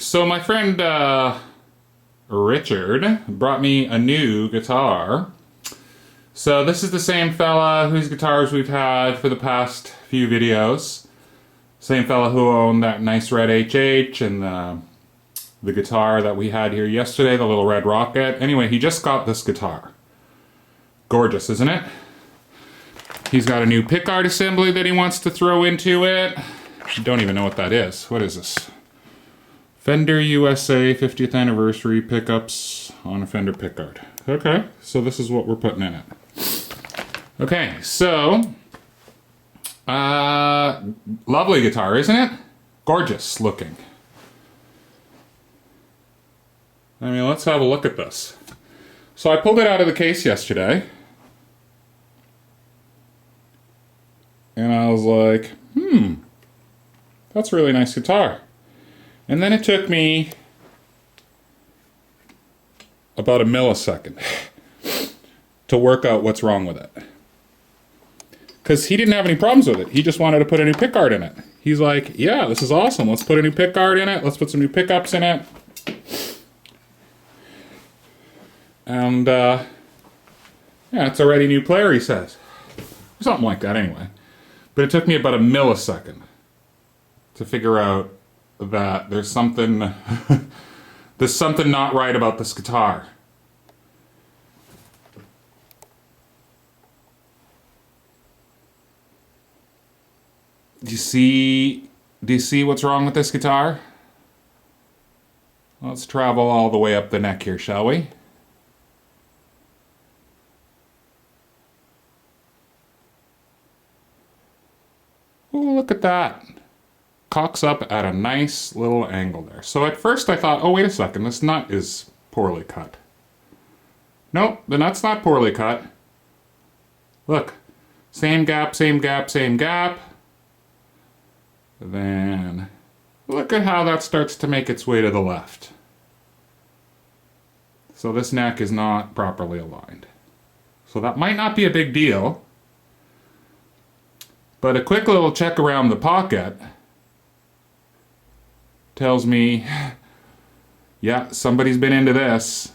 So my friend Richard brought me a new guitar. So this is the same fella whose guitars we've had for the past few videos. Same fella who owned that nice red HH and the guitar that we had here yesterday, the little red rocket. Anyway, he just got this guitar. Gorgeous, isn't it? He's got a new pickguard assembly that he wants to throw into it. I don't even know what that is. What is this? Fender USA 50th anniversary pickups on a Fender pickguard. Okay, so this is what we're putting in it. Okay, so lovely guitar, isn't it? Gorgeous looking. I mean, let's have a look at this. So I pulled it out of the case yesterday. And I was like, that's a really nice guitar. And then it took me about a millisecond to work out what's wrong with it. Because he didn't have any problems with it. He just wanted to put a new pickguard in it. He's like, yeah, this is awesome. Let's put a new pickguard in it. Let's put some new pickups in it. And, yeah, it's already a new player, he says. Something like that, anyway. But it took me about a millisecond to figure out that there's something not right about this guitar. Do you see what's wrong with this guitar? Let's travel all the way up the neck here, shall we? Oh, look at that. Cocks up at a nice little angle there. So at first I thought, oh, wait a second, this nut is poorly cut. Nope, the nut's not poorly cut. Look, same gap, same gap, same gap. Then look at how that starts to make its way to the left. So this neck is not properly aligned. So that might not be a big deal. But a quick little check around the pocket tells me, yeah, somebody's been into this.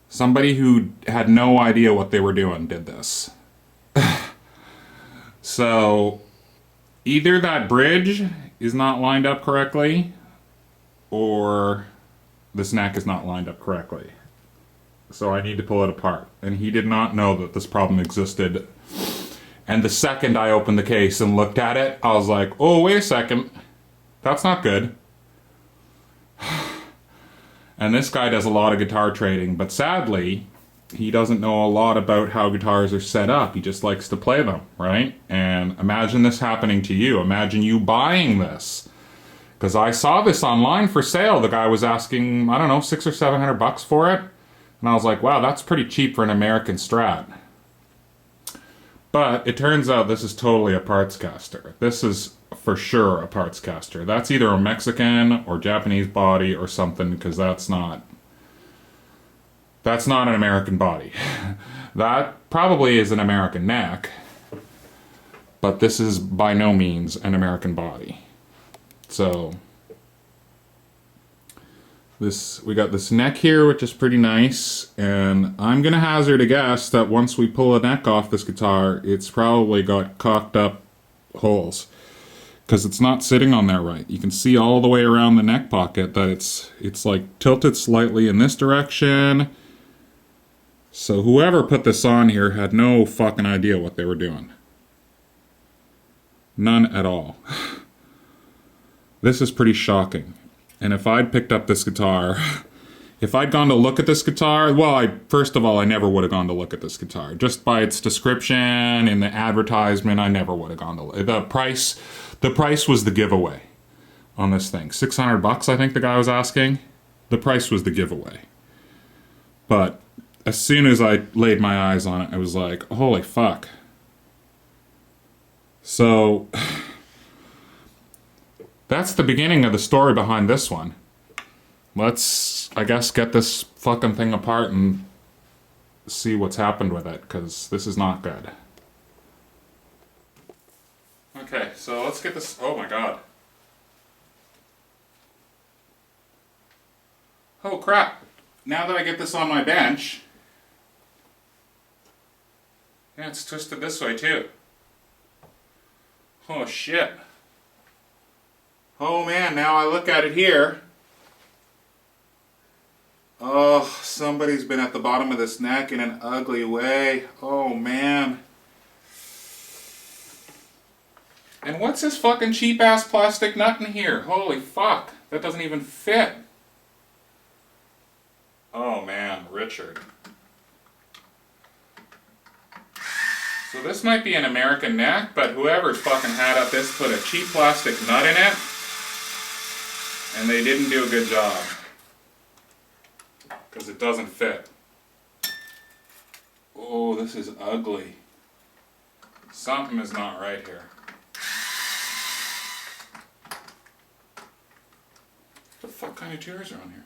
Somebody who had no idea what they were doing did this. So either that bridge is not lined up correctly, or this neck is not lined up correctly. So I need to pull it apart. And he did not know that this problem existed. And the second I opened the case and looked at it, I was like, oh, wait a second. That's not good. And this guy does a lot of guitar trading, but sadly, he doesn't know a lot about how guitars are set up. He just likes to play them, right? And imagine this happening to you. Imagine you buying this. Because I saw this online for sale. The guy was asking, I don't know, $600 or $700 for it. And I was like, wow, that's pretty cheap for an American Strat. But it turns out this is totally a parts caster. This is for sure a parts caster. That's either a Mexican or Japanese body or something, because that's not an American body. That probably is an American neck, but this is by no means an American body. So we got this neck here, which is pretty nice, and I'm gonna hazard a guess that once we pull a neck off this guitar, it's probably got cocked up holes, because it's not sitting on there right. You can see all the way around the neck pocket that it's like tilted slightly in this direction. So whoever put this on here had no fucking idea what they were doing. None at all. This is pretty shocking. And if I'd picked up this guitar, if I'd gone to look at this guitar, well, first of all, I never would have gone to look at this guitar. Just by its description in the advertisement, I never would have gone to look. The price was the giveaway on this thing. $600, I think the guy was asking. The price was the giveaway. But as soon as I laid my eyes on it, I was like, holy fuck. So that's the beginning of the story behind this one. Let's, I guess, get this fucking thing apart and see what's happened with it, because this is not good. Okay, so let's get this, oh my god. Oh crap. Now that I get this on my bench, yeah, it's twisted this way too. Oh shit. Oh man, now I look at it here. Oh, somebody's been at the bottom of this neck in an ugly way. Oh man. And what's this fucking cheap ass plastic nut in here? Holy fuck. That doesn't even fit. Oh man, Richard. So this might be an American neck, but whoever fucking had up this put a cheap plastic nut in it, and they didn't do a good job. Because it doesn't fit. Oh, this is ugly. Something is not right here. What the fuck kind of chairs are on here?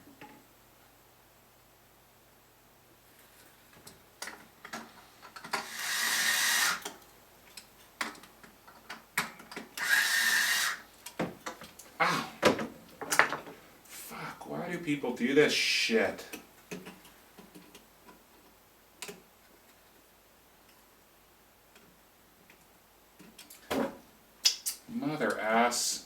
Ow. Fuck, why do people do this shit? Mother ass.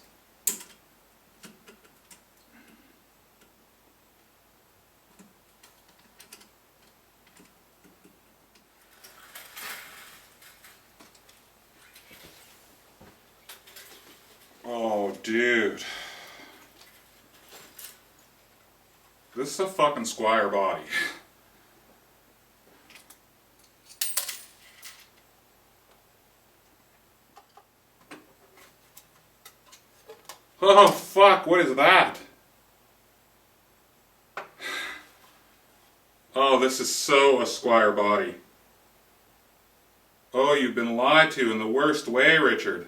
Oh, dude. This is a fucking Squire body. Oh fuck, what is that? Oh, this is so a Squire body. Oh, you've been lied to in the worst way, Richard.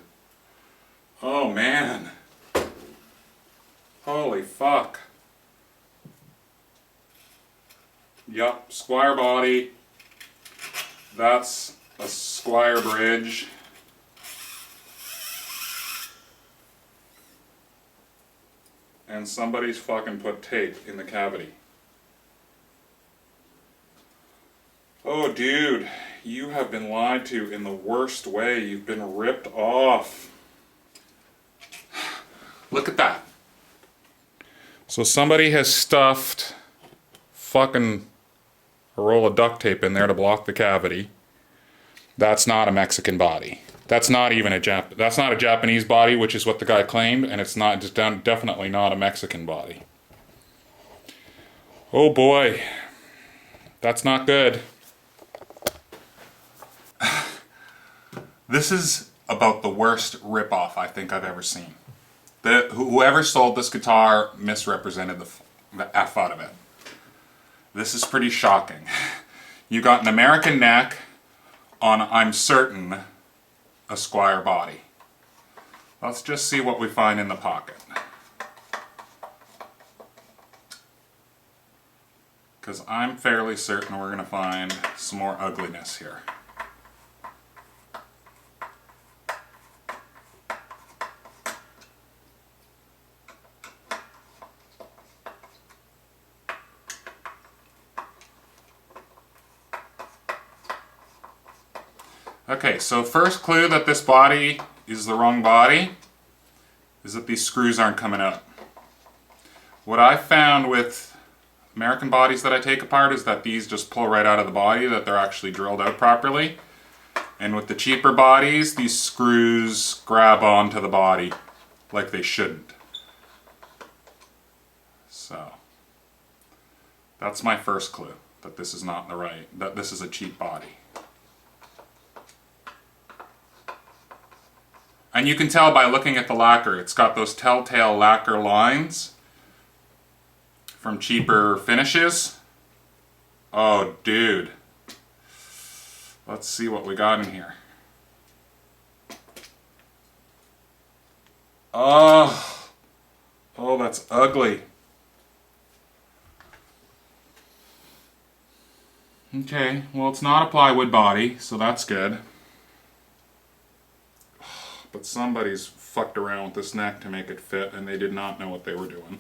Oh man. Holy fuck. Yup, Squire body. That's a Squire bridge. And somebody's fucking put tape in the cavity. Oh dude, you have been lied to in the worst way. You've been ripped off. Look at that. So somebody has stuffed fucking a roll of duct tape in there to block the cavity. That's not a Mexican body. That's not even that's not a Japanese body, which is what the guy claimed, and it's not just definitely not a Mexican body. Oh boy. That's not good. This is about the worst rip-off I think I've ever seen. Whoever sold this guitar misrepresented the F out of it. This is pretty shocking. You got an American neck on, I'm certain, a Squire body. Let's just see what we find in the pocket. Because I'm fairly certain we're going to find some more ugliness here. Okay, so first clue that this body is the wrong body is that these screws aren't coming out. What I found with American bodies that I take apart is that these just pull right out of the body, that they're actually drilled out properly. And with the cheaper bodies, these screws grab onto the body like they shouldn't. So, that's my first clue, that this is not the right, that this is a cheap body. And you can tell by looking at the lacquer, it's got those telltale lacquer lines from cheaper finishes. Oh, dude. Let's see what we got in here. Oh, oh, that's ugly. Okay, well, it's not a plywood body, so that's good. But somebody's fucked around with this neck to make it fit, and they did not know what they were doing.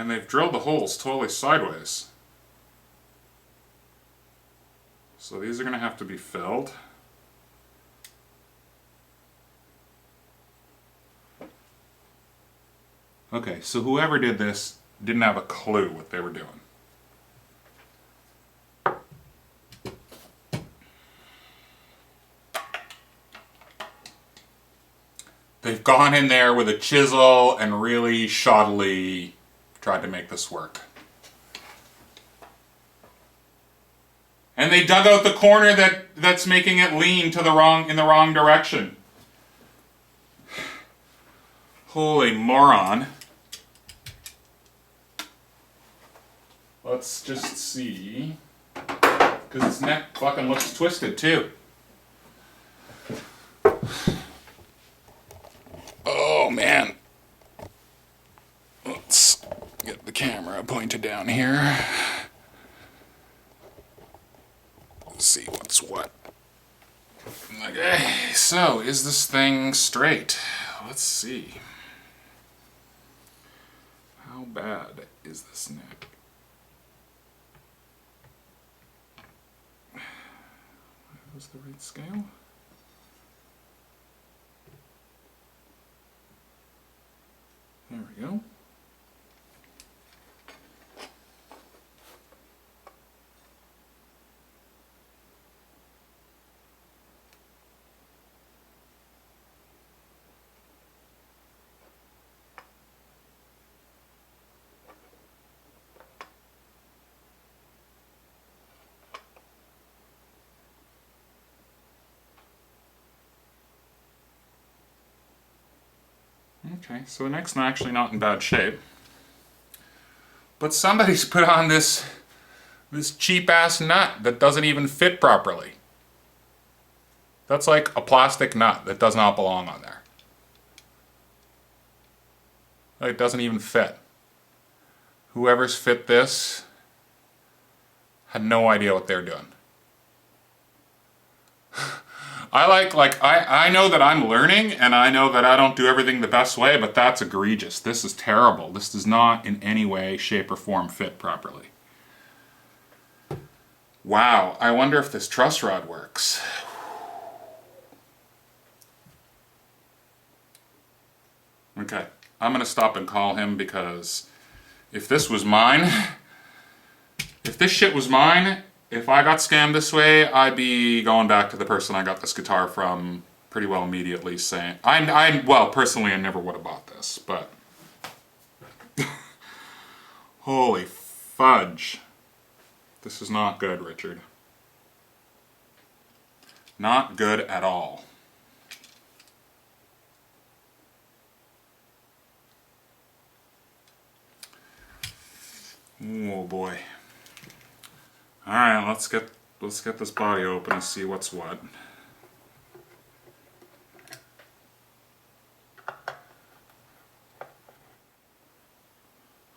And they've drilled the holes totally sideways. So these are going to have to be filled. Okay, so whoever did this didn't have a clue what they were doing. They've gone in there with a chisel and really shoddily tried to make this work. And they dug out the corner that's making it lean to in the wrong direction. Holy moron. Let's just see. Because its neck fucking looks twisted too. Oh man. Let's get the camera pointed down here. Let's see what's what. Okay, so is this thing straight? Let's see. How bad is this neck? Was the right scale? There we go. Okay, so the neck's actually not in bad shape. But somebody's put on this cheap ass nut that doesn't even fit properly. That's like a plastic nut that does not belong on there. It doesn't even fit. Whoever's fit this had no idea what they're doing. I know that I'm learning and I know that I don't do everything the best way, but that's egregious. This is terrible. This does not in any way, shape, or form fit properly. Wow, I wonder if this truss rod works. Okay, I'm gonna stop and call him because if this was mine, if this shit was mine, if I got scammed this way, I'd be going back to the person I got this guitar from pretty well immediately saying, well, personally, I never would have bought this, but holy fudge. This is not good, Richard. Not good at all. Oh boy. Alright, let's get this body open and see what's what.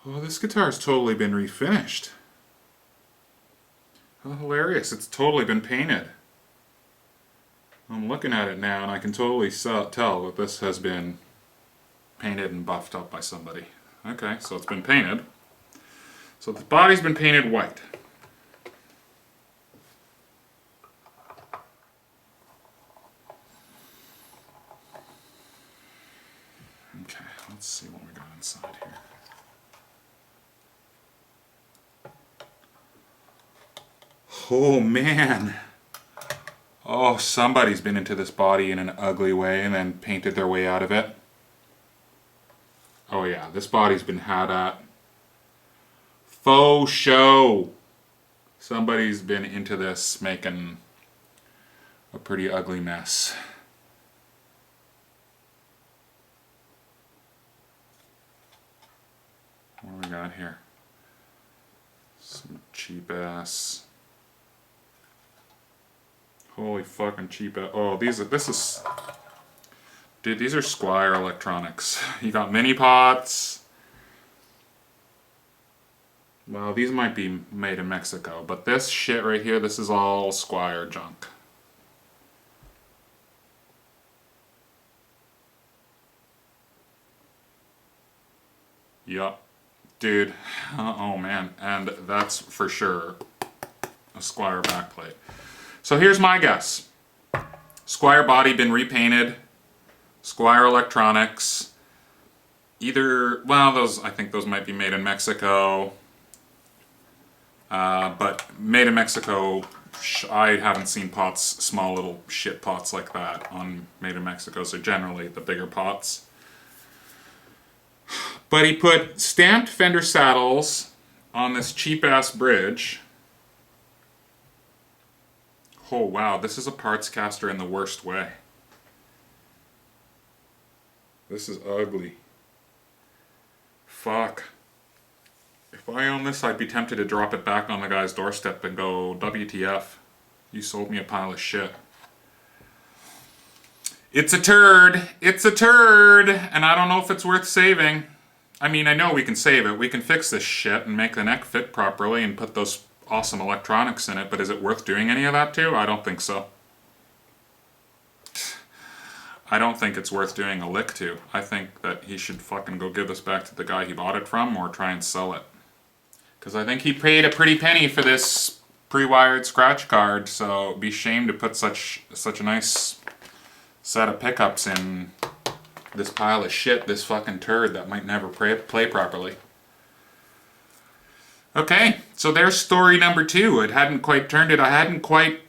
Oh, this guitar's totally been refinished. How hilarious, it's totally been painted. I'm looking at it now and I can totally tell that this has been painted and buffed up by somebody. Okay, so it's been painted. So the body's been painted white. Okay, let's see what we got inside here. Oh man! Oh, somebody's been into this body in an ugly way and then painted their way out of it. Oh yeah, this body's been had at. Faux show! Somebody's been into this making a pretty ugly mess. What do we got here? Some cheap ass. Holy fucking cheap ass. Oh, this is. Dude, these are Squire electronics. You got mini pots. Well, these might be made in Mexico, but this shit right here, this is all Squire junk. Yup. Dude, oh man, and that's for sure a Squier backplate. So here's my guess. Squier body been repainted, Squier electronics, either, well, those, I think those might be made in Mexico, but made in Mexico, I haven't seen pots, small little shit pots like that on made in Mexico, so generally the bigger pots. But he put stamped fender saddles on this cheap-ass bridge. Oh wow, this is a parts caster in the worst way. This is ugly. Fuck. If I owned this, I'd be tempted to drop it back on the guy's doorstep and go, WTF, you sold me a pile of shit. It's a turd. It's a turd. And I don't know if it's worth saving. I mean, I know we can save it. We can fix this shit and make the neck fit properly and put those awesome electronics in it, but is it worth doing any of that to? I don't think so. I don't think it's worth doing a lick to. I think that he should fucking go give this back to the guy he bought it from or try and sell it. Because I think he paid a pretty penny for this pre-wired scratch card, so it'd be a shame to put such a nice set of pickups in this pile of shit, this fucking turd that might never play properly. Okay, so there's story number 2. It hadn't quite turned it. I hadn't quite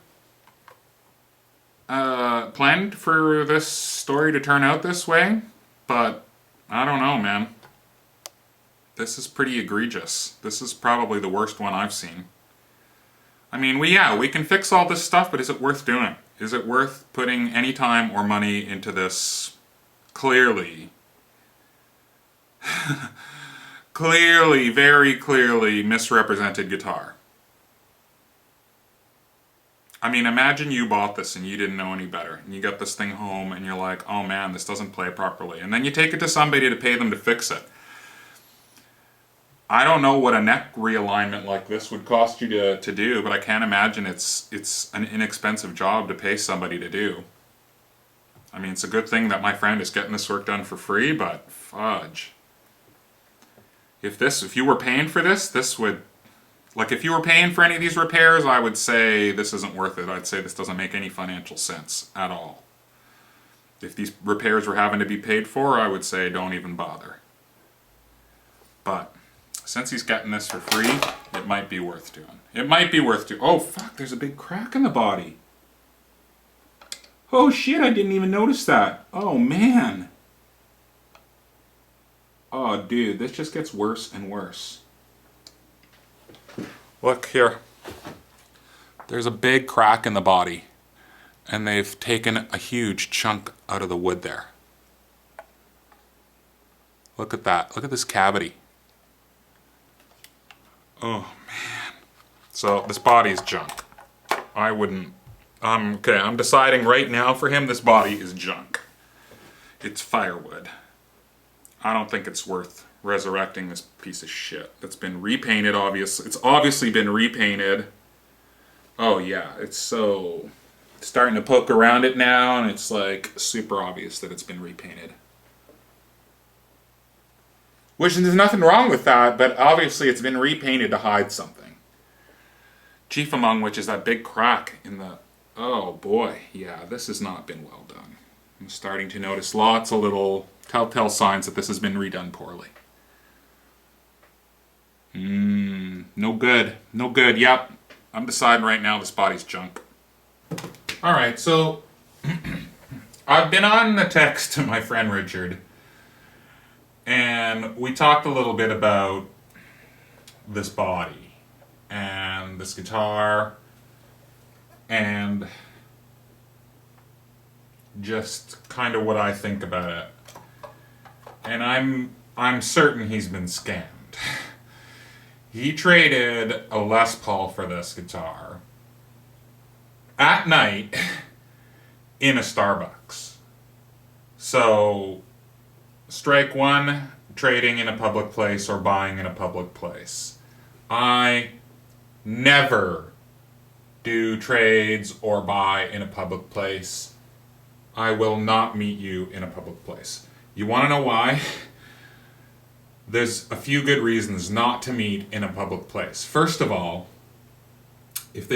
planned for this story to turn out this way, but I don't know, man. This is pretty egregious. This is probably the worst one I've seen. I mean, we can fix all this stuff, but is it worth doing? Is it worth putting any time or money into this clearly, very clearly misrepresented guitar? I mean, imagine you bought this and you didn't know any better, and you got this thing home and you're like, oh man, this doesn't play properly, and then you take it to somebody to pay them to fix it. I don't know what a neck realignment like this would cost you to do, but I can't imagine it's an inexpensive job to pay somebody to do. I mean, it's a good thing that my friend is getting this work done for free, but fudge. If you were paying for this would, like if you were paying for any of these repairs, I would say this isn't worth it. I'd say this doesn't make any financial sense at all. If these repairs were having to be paid for, I would say don't even bother. But since he's getting this for free, it might be worth doing. It might be worth doing. Oh fuck, there's a big crack in the body. Oh shit, I didn't even notice that. Oh man. Oh dude, this just gets worse and worse. Look here. There's a big crack in the body, and they've taken a huge chunk out of the wood there. Look at that. Look at this cavity. Oh man. So this body is junk. I wouldn't. Okay, I'm deciding right now for him this body is junk. It's firewood. I don't think it's worth resurrecting this piece of shit that's been repainted, obviously. It's obviously been repainted. Oh yeah, it's starting to poke around it now, and it's like super obvious that it's been repainted. Which there's nothing wrong with that, but obviously it's been repainted to hide something. Chief among which is that big crack in the... Oh boy, yeah, this has not been well done. I'm starting to notice lots of little telltale signs that this has been redone poorly. No good. No good. Yep. I'm deciding right now this body's junk. Alright, so I've been on the text to my friend Richard, and we talked a little bit about this body and this guitar and just kind of what I think about it. And I'm certain he's been scammed. He traded a Les Paul for this guitar at night in a Starbucks. So, strike one, trading in a public place or buying in a public place. I never do trades or buy in a public place. I will not meet you in a public place. You want to know why? there's a few good reasons not to meet in a public place. First of all, if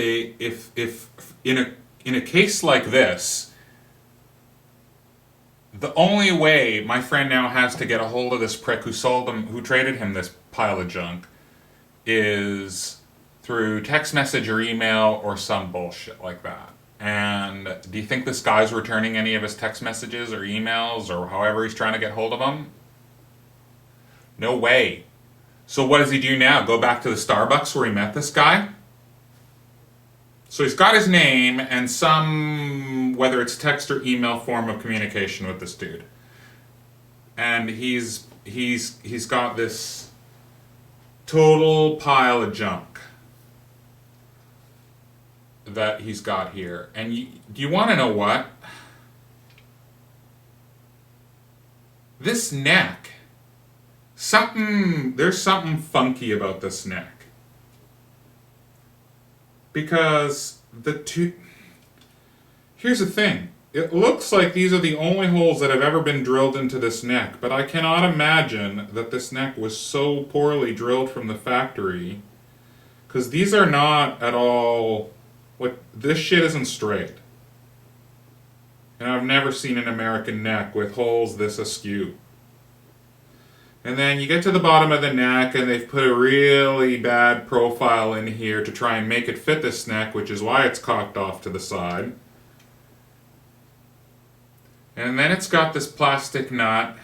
in a case like this, the only way my friend now has to get a hold of this prick who traded him this pile of junk is through text message or email or some bullshit like that. And do you think this guy's returning any of his text messages or emails or however he's trying to get hold of them? No way. So what does he do now? Go back to the Starbucks where he met this guy? So he's got his name and some, whether it's text or email form of communication with this dude. And he's got this total pile of junk that he's got here. And do you want to know what? This neck, there's something funky about this neck. Because here's the thing. It looks like these are the only holes that have ever been drilled into this neck, but I cannot imagine that this neck was so poorly drilled from the factory, because these are not at all, like, this shit isn't straight. And I've never seen an American neck with holes this askew. And then you get to the bottom of the neck and they've put a really bad profile in here to try and make it fit this neck, which is why it's cocked off to the side. And then it's got this plastic nut.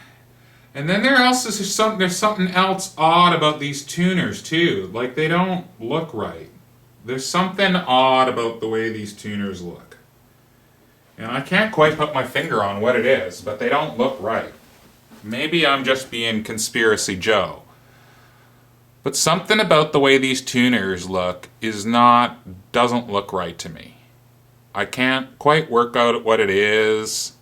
And then there's something else odd about these tuners too. Like, they don't look right. There's something odd about the way these tuners look. And I can't quite put my finger on what it is, but they don't look right. Maybe I'm just being Conspiracy Joe. But something about the way these tuners look doesn't look right to me. I can't quite work out what it is.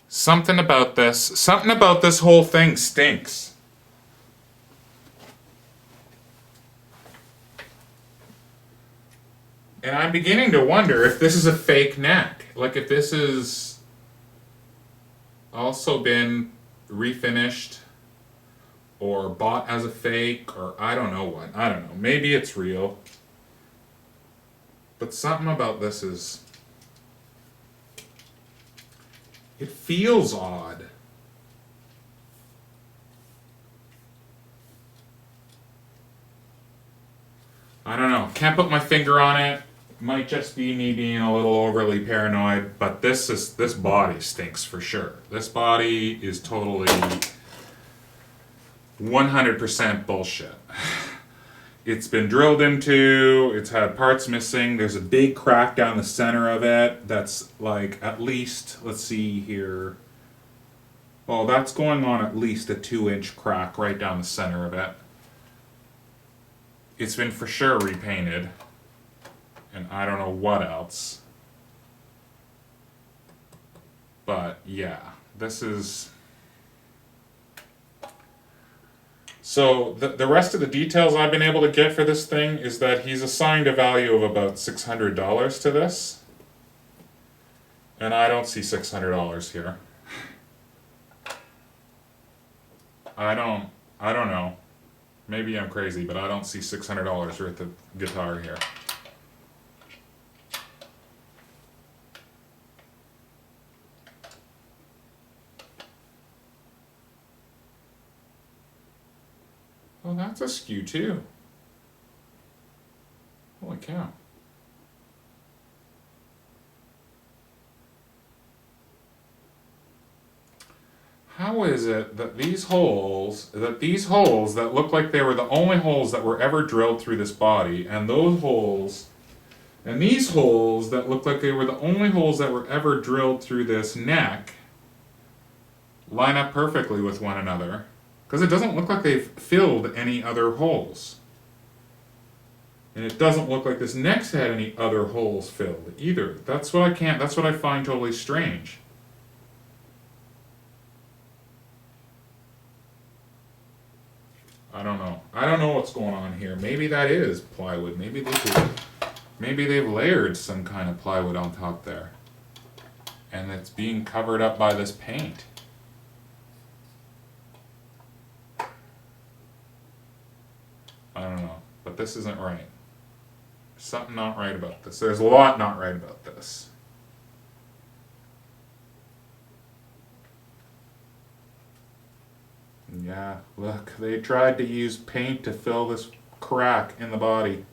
Something about this whole thing stinks. And I'm beginning to wonder if this is a fake neck. Like, if this has also been refinished or bought as a fake, or I don't know what. I don't know. Maybe it's real. But something about this it feels odd. I don't know. Can't put my finger on it. Might just be me being a little overly paranoid, but this body stinks for sure. This body is totally 100% bullshit. It's been drilled into, it's had parts missing, there's a big crack down the center of it that's like at least, let's see here, well, that's going on at least a 2-inch crack right down the center of it. It's been for sure repainted. And I don't know what else. But yeah, this is... So the rest of the details I've been able to get for this thing is that he's assigned a value of about $600 to this. And I don't see $600 here. I don't know. Maybe I'm crazy, but I don't see $600 worth of guitar here. Well, that's askew too. Holy cow. How is it that these holes that look like they were the only holes that were ever drilled through this body, and these holes that look like they were the only holes that were ever drilled through this neck, line up perfectly with one another? Because it doesn't look like they've filled any other holes. And it doesn't look like this neck's had any other holes filled either. That's what I find totally strange. I don't know. I don't know what's going on here. Maybe that is plywood. Maybe they've layered some kind of plywood on top there. And it's being covered up by this paint. this isn't right. Something not right about this. There's a lot not right about this. Yeah, look, they tried to use paint to fill this crack in the body.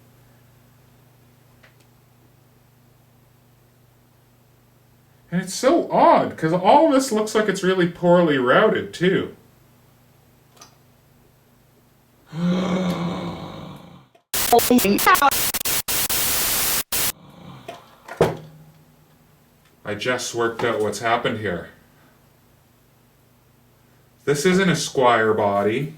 And it's so odd, because all this looks like it's really poorly routed, too. I just worked out what's happened here. This isn't a Squire body.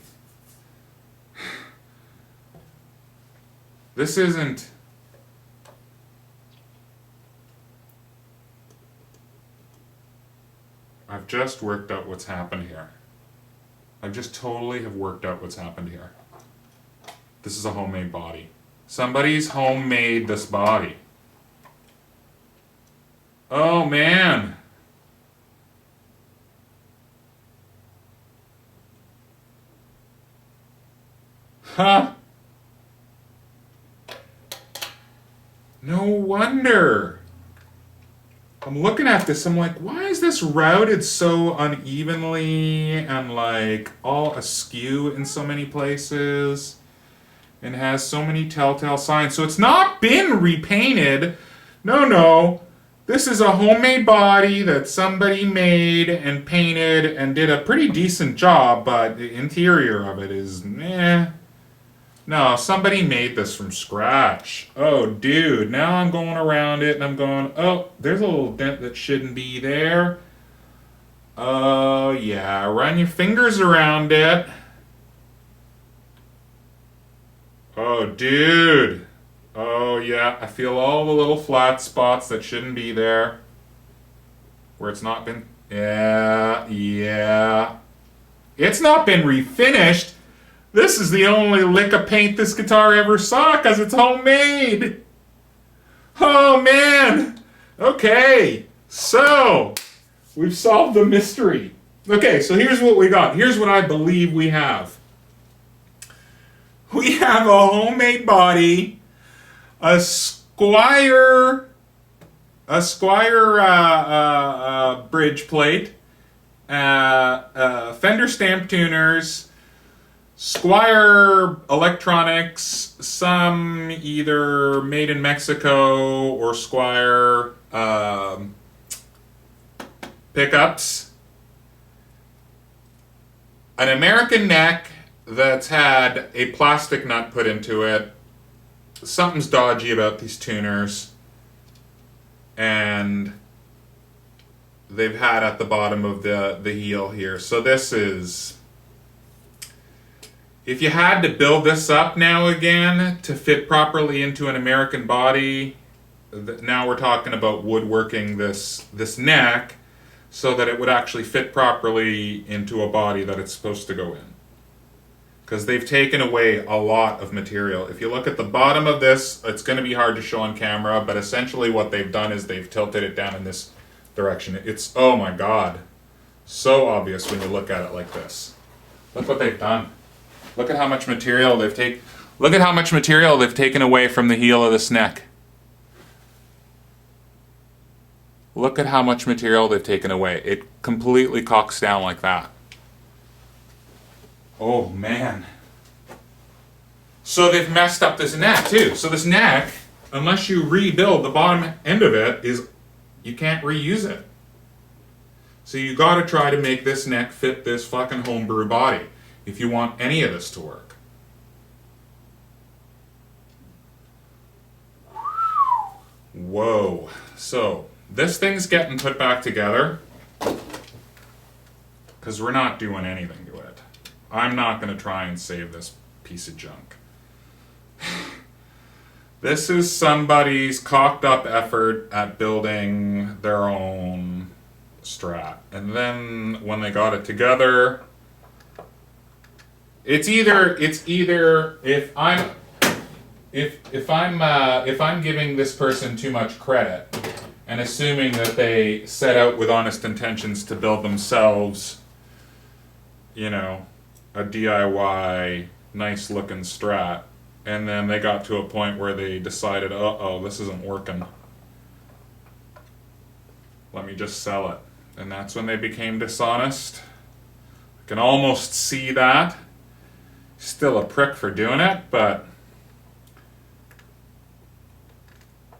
This isn't... I've just worked out what's happened here. I just totally have worked out what's happened here. This is a homemade body. Somebody's homemade this body. Oh man. Huh. No wonder. I'm looking at this, I'm like, why is this routed so unevenly and like all askew in so many places and has so many telltale signs? So it's not been repainted. No. This is a homemade body that somebody made and painted and did a pretty decent job, but the interior of it is meh. No, somebody made this from scratch. Oh, dude, now I'm going around it and I'm going, oh, there's a little dent that shouldn't be there. Oh, yeah, run your fingers around it. Oh, dude. Oh, yeah, I feel all the little flat spots that shouldn't be there. Where it's not been, yeah. It's not been refinished. This is the only lick of paint this guitar ever saw because it's homemade. Oh, man. Okay, so we've solved the mystery. Okay, so here's what we got. Here's what I believe we have. We have a homemade body, a Squire bridge plate, Fender stamp tuners, Squire electronics, some either made in Mexico or Squire pickups, an American neck that's had a plastic nut put into it. Something's dodgy about these tuners, and they've had at the bottom of the heel here. So this is... If you had to build this up now again to fit properly into an American body, now we're talking about woodworking this neck so that it would actually fit properly into a body that it's supposed to go in. Because they've taken away a lot of material. If you look at the bottom of this, it's going to be hard to show on camera, but essentially what they've done is they've tilted it down in this direction. It's, oh my god, so obvious when you look at it like this. Look what they've done. Look at how much material they've taken. Look at how much material they've taken away from the heel of this neck. Look at how much material they've taken away. It completely cocks down like that. Oh man. So they've messed up this neck too. So this neck, unless you rebuild the bottom end of it, you can't reuse it. So you gotta try to make this neck fit this fucking homebrew body if you want any of this to work. Whoa. So this thing's getting put back together because we're not doing anything to it. I'm not going to try and save this piece of junk. This is somebody's cocked up effort at building their own Strat. And then when they got it together, it's either if I'm giving this person too much credit and assuming that they set out with honest intentions to build themselves, you know, a DIY nice looking Strat, and then they got to a point where they decided, uh-oh, this isn't working. Let me just sell it. And that's when they became dishonest. I can almost see that. Still a prick for doing it, but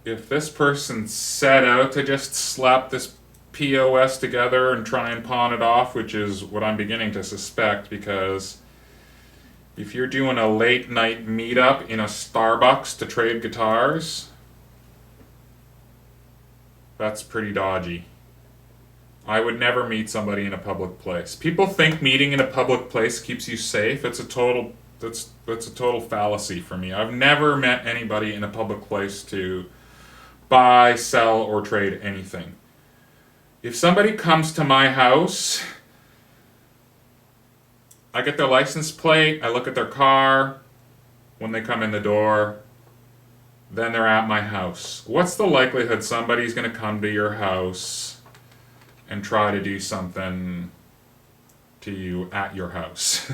if this person set out to just slap this POS together and try and pawn it off, which is what I'm beginning to suspect, because if you're doing a late night meetup in a Starbucks to trade guitars, that's pretty dodgy. I would never meet somebody in a public place. People think meeting in a public place keeps you safe. It's a total that's a total fallacy for me. I've never met anybody in a public place to buy, sell, or trade anything. If somebody comes to my house, I get their license plate, I look at their car when they come in the door, then they're at my house. What's the likelihood somebody's going to come to your house and try to do something to you at your house?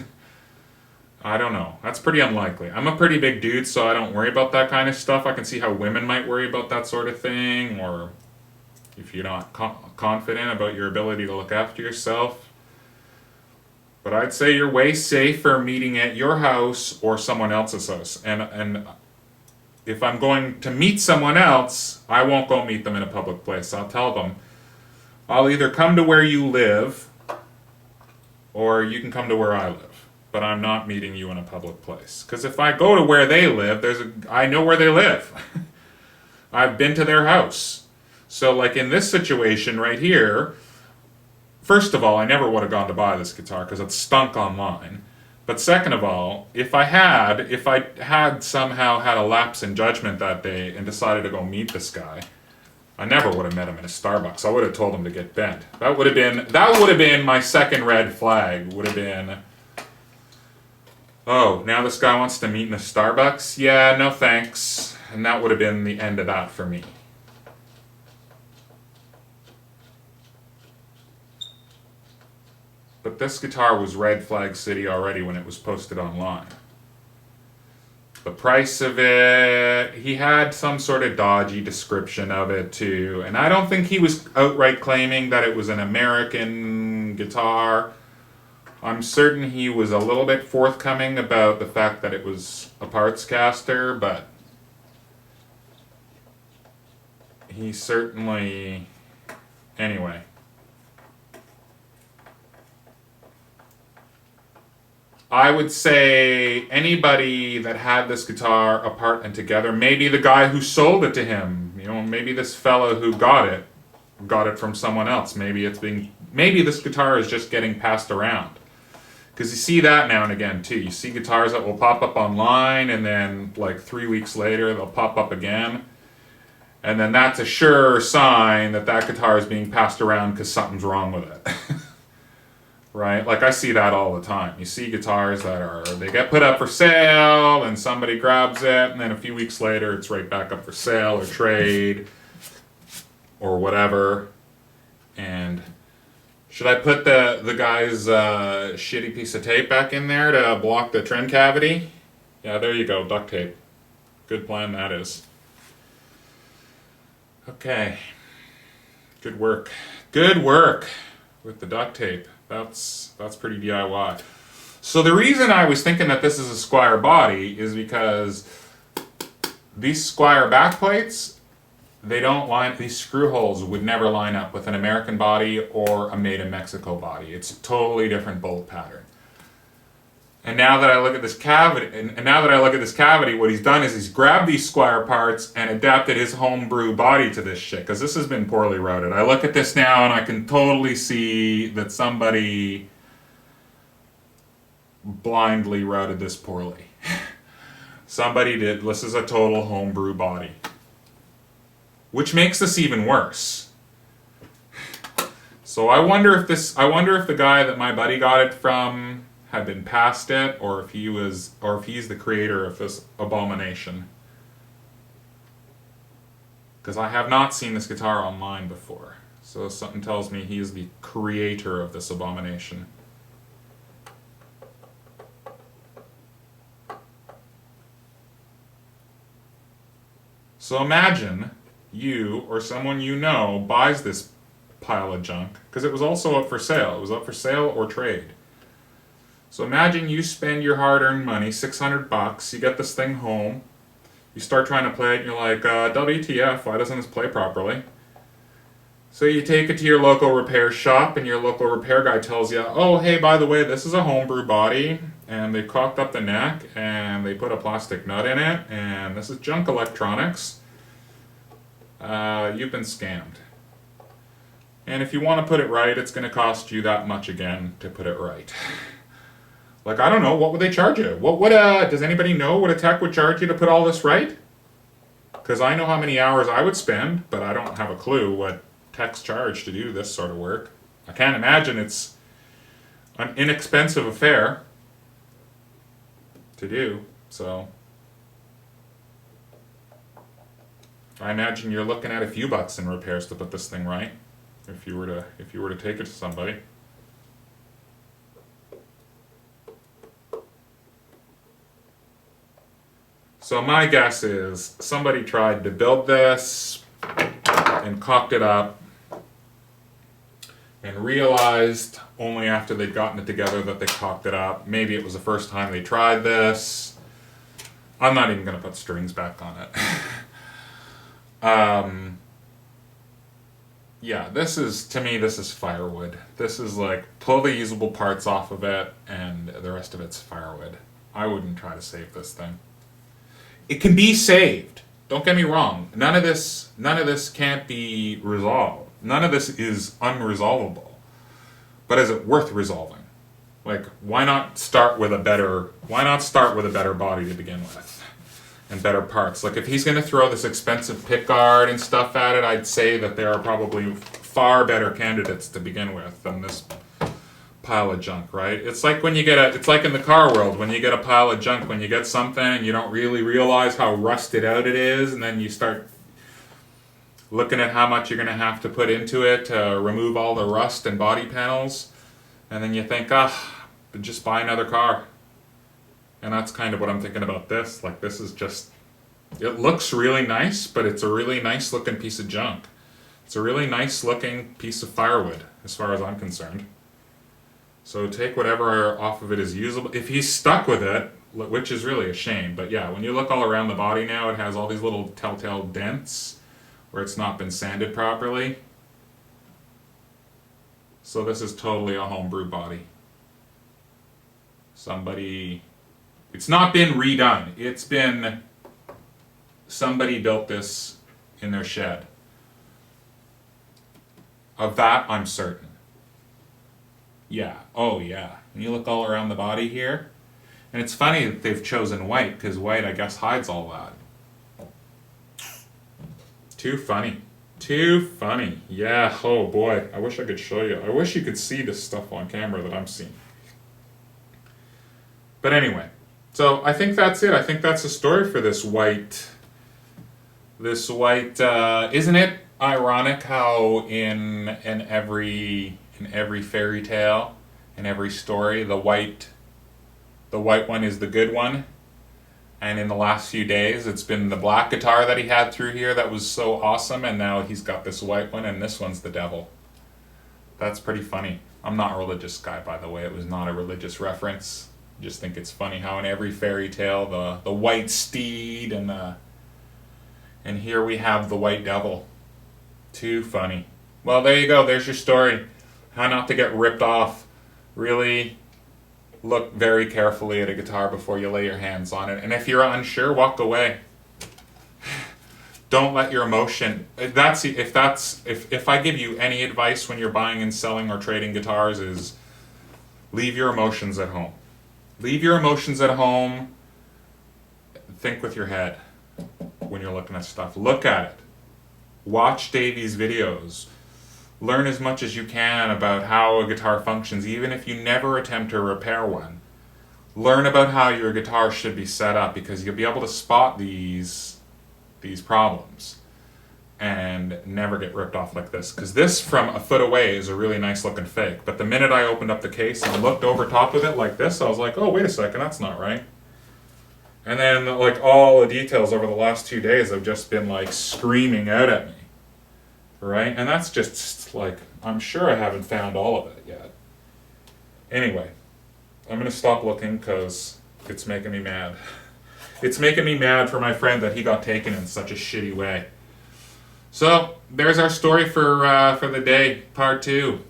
I don't know. That's pretty unlikely. I'm a pretty big dude, so I don't worry about that kind of stuff. I can see how women might worry about that sort of thing, or if you're not confident about your ability to look after yourself. But I'd say you're way safer meeting at your house or someone else's house. And if I'm going to meet someone else, I won't go meet them in a public place. I'll tell them, I'll either come to where you live, or you can come to where I live. But I'm not meeting you in a public place. Because if I go to where they live, I know where they live. I've been to their house. So like in this situation right here, first of all, I never would have gone to buy this guitar because it stunk online. But second of all, if I had somehow had a lapse in judgment that day and decided to go meet this guy, I never would have met him in a Starbucks. I would have told him to get bent. That would have been my second red flag. Would have been, oh, now this guy wants to meet in a Starbucks? Yeah, no thanks. And that would have been the end of that for me. But this guitar was red flag city already when it was posted online. The price of it, he had some sort of dodgy description of it too. And I don't think he was outright claiming that it was an American guitar. I'm certain he was a little bit forthcoming about the fact that it was a parts caster, but he certainly, anyway. I would say anybody that had this guitar apart and together, maybe the guy who sold it to him, maybe this fellow who got it from someone else. Maybe this guitar is just getting passed around. Because you see that now and again too. You see guitars that will pop up online and then like 3 weeks later they'll pop up again. And then that's a sure sign that guitar is being passed around because something's wrong with it. Right? Like I see that all the time. You see guitars they get put up for sale and somebody grabs it and then a few weeks later it's right back up for sale or trade or whatever. And should I put the guy's shitty piece of tape back in there to block the trend cavity? Yeah, there you go, duct tape. Good plan that is. Okay. Good work. Good work with the duct tape. That's pretty DIY. So the reason I was thinking that this is a Squire body is because these Squire backplates, these screw holes would never line up with an American body or a made in Mexico body. It's a totally different bolt pattern. And now that I look at this cavity, what he's done is he's grabbed these Squire parts and adapted his homebrew body to this shit, because this has been poorly routed. I look at this now and I can totally see that somebody blindly routed this poorly. Somebody did. This is a total homebrew body. Which makes this even worse. So I wonder if the guy that my buddy got it from had been past it, or if he's the creator of this abomination. Because I have not seen this guitar online before. So something tells me he is the creator of this abomination. So imagine you or someone you know buys this pile of junk, because it was also up for sale. It was up for sale or trade. So imagine you spend your hard-earned money, $600, you get this thing home, you start trying to play it, and you're like, WTF, why doesn't this play properly? So you take it to your local repair shop, and your local repair guy tells you, oh, hey, by the way, this is a homebrew body, and they caulked up the neck, and they put a plastic nut in it, and this is junk electronics. You've been scammed. And if you want to put it right, it's going to cost you that much again to put it right. Like, I don't know, what would they charge you? What would, does anybody know what a tech would charge you to put all this right? Because I know how many hours I would spend, but I don't have a clue what techs charge to do this sort of work. I can't imagine it's an inexpensive affair to do, so I imagine you're looking at a few bucks in repairs to put this thing right, if you were to take it to somebody. So my guess is somebody tried to build this and caulked it up and realized only after they'd gotten it together that they caulked it up. Maybe it was the first time they tried this. I'm not even going to put strings back on it. Yeah, this is, to me, this is firewood. This is like, pull the usable parts off of it and the rest of it's firewood. I wouldn't try to save this thing. It can be saved. Don't get me wrong. None of this can't be resolved. None of this is unresolvable. But is it worth resolving? Like, why not start with a better body to begin with? And better parts. Like, if he's going to throw this expensive pickguard and stuff at it, I'd say that there are probably far better candidates to begin with than this pile of junk, right? It's like when you get it's like in the car world, when you get a pile of junk, when you get something and you don't really realize how rusted out it is, and then you start looking at how much you're going to have to put into it to remove all the rust and body panels, and then you think, just buy another car. And that's kind of what I'm thinking about this. Like, this is just, it looks really nice, but it's a really nice looking piece of junk. It's a really nice looking piece of firewood, as far as I'm concerned. So take whatever off of it is usable. If he's stuck with it, which is really a shame, but yeah, when you look all around the body now, it has all these little telltale dents where it's not been sanded properly. So this is totally a homebrew body. It's not been redone. It's been, somebody built this in their shed. Of that, I'm certain. Yeah, oh yeah. When you look all around the body here, and it's funny that they've chosen white, because white, I guess, hides all that. Too funny. Too funny. Yeah, oh boy, I wish I could show you. I wish you could see this stuff on camera that I'm seeing. But anyway, so I think that's it. I think that's the story for this white, isn't it ironic how in every fairy tale, in every story, the white one is the good one, and in the last few days it's been the black guitar that he had through here that was so awesome, and now he's got this white one and this one's the devil. That's pretty funny. I'm not a religious guy, by the way. It was not a religious reference. I just think it's funny how in every fairy tale the white steed and here we have the white devil. Too funny. Well, there you go. There's your story. How not to get ripped off. Really look very carefully at a guitar before you lay your hands on it. And if you're unsure, walk away. Don't let your emotion, if I give you any advice when you're buying and selling or trading guitars, is leave your emotions at home. Leave your emotions at home. Think with your head when you're looking at stuff. Look at it. Watch Davey's videos. Learn as much as you can about how a guitar functions, even if you never attempt to repair one. Learn about how your guitar should be set up, because you'll be able to spot these problems and never get ripped off like this. Because this from a foot away is a really nice looking fake, but the minute I opened up the case and looked over top of it like this, I was like, oh, wait a second, that's not right. And then, like, all the details over the last 2 days have just been, like, screaming out at me. Right? And that's just, like, I'm sure I haven't found all of it yet. Anyway, I'm going to stop looking because it's making me mad. It's making me mad for my friend that he got taken in such a shitty way. So, there's our story for the day, part 2.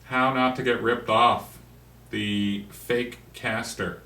How not to get ripped off. The fake caster.